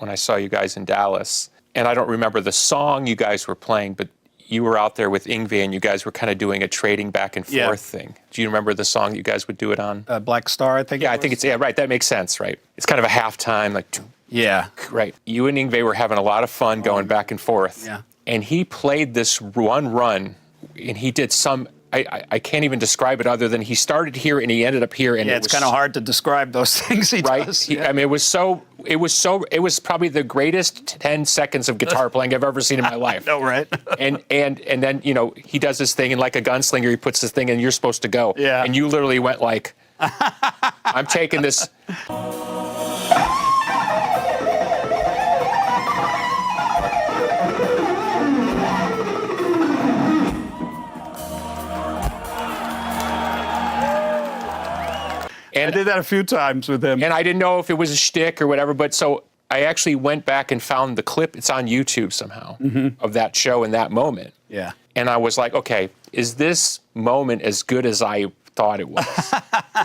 when I saw you guys in Dallas. And I don't remember the song you guys were playing, but you were out there with Yngwie and you guys were kind of doing a trading back and forth thing. Do you remember the song you guys would do it on? Black Star, I think. Yeah, I think it's, right, that makes sense, right? It's kind of a halftime, like, yeah. Right. You and Yngwie were having a lot of fun going back and forth. Yeah. And he played this one run, and he did some, I can't even describe it other than he started here and he ended up here. And yeah, it's kind of hard to describe those things he does. Yeah. I mean, it was probably the greatest 10 seconds of guitar playing I've ever seen in my life. No, right? and then, you know, he does this thing, and like a gunslinger, he puts this thing and you're supposed to go. Yeah. And you literally went like, I'm taking this. And I did that a few times with him. And I didn't know if it was a shtick or whatever, but so I actually went back and found the clip. It's on YouTube somehow of that show and that moment. Yeah. And I was like, okay, is this moment as good as I thought it was?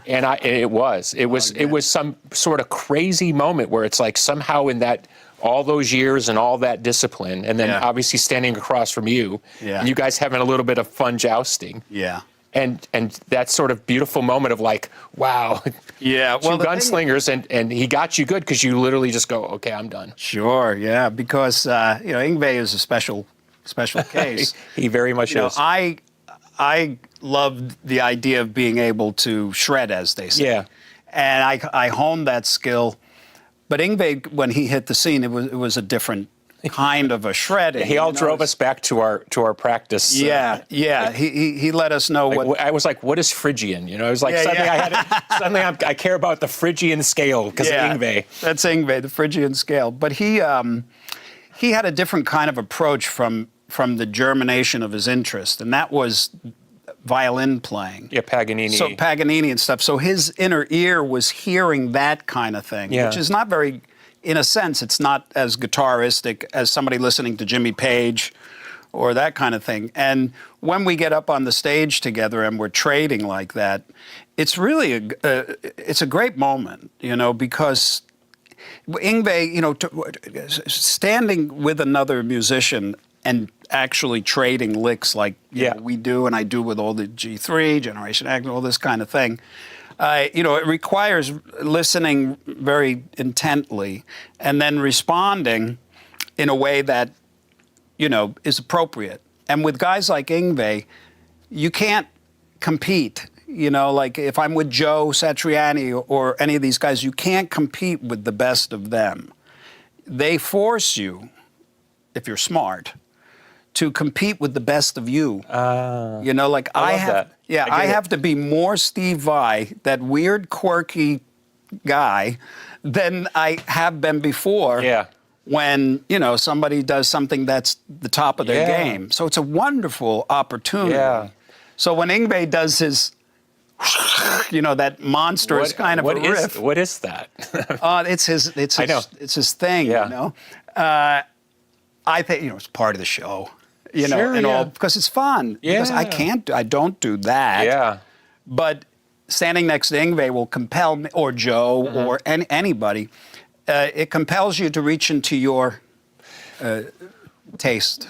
And it was. It was some sort of crazy moment where it's like somehow in that all those years and all that discipline, and then obviously standing across from you, and you guys having a little bit of fun jousting. Yeah. And that sort of beautiful moment of like, wow, yeah, well, two gunslingers, and he got you good because you literally just go, okay, I'm done. Sure, yeah, because you know, Yngwie is a special case. He very much is. I loved the idea of being able to shred, as they say. Yeah. And I honed that skill, but Yngwie, when he hit the scene, it was a different kind of a shredding. He all drove us back to our practice. Yeah, yeah. He let us know what. I was like, what is Phrygian? You know, it was like suddenly I care about the Phrygian scale because of Yngwie. That's Yngwie, the Phrygian scale. But he had a different kind of approach from the germination of his interest, and that was violin playing. Yeah, Paganini. So Paganini and stuff. So his inner ear was hearing that kind of thing, which is not very. In a sense, it's not as guitaristic as somebody listening to Jimmy Page or that kind of thing. And when we get up on the stage together and we're trading like that, it's really it's a great moment, you know, because Yngwie, you know, standing with another musician and actually trading licks like you know, we do and I do with all the G3, Generation X, all this kind of thing. You know, it requires listening very intently and then responding in a way that, you know, is appropriate. And with guys like Yngwie, you can't compete. You know, like if I'm with Joe Satriani or any of these guys, you can't compete with the best of them. They force you, if you're smart, to compete with the best of you. You know, like I have to be more Steve Vai, that weird, quirky guy, than I have been before. Yeah. When, you know, somebody does something that's the top of their game. So it's a wonderful opportunity. Yeah. So when Yngwie does his, you know, that monstrous kind of a riff. What is that? It's his thing, you know. I think, you know, it's part of the show. You know, and all, because it's fun. Yeah. Because I don't do that. Yeah. But standing next to Yngwie will compel me, or Joe, or anybody. It compels you to reach into your taste.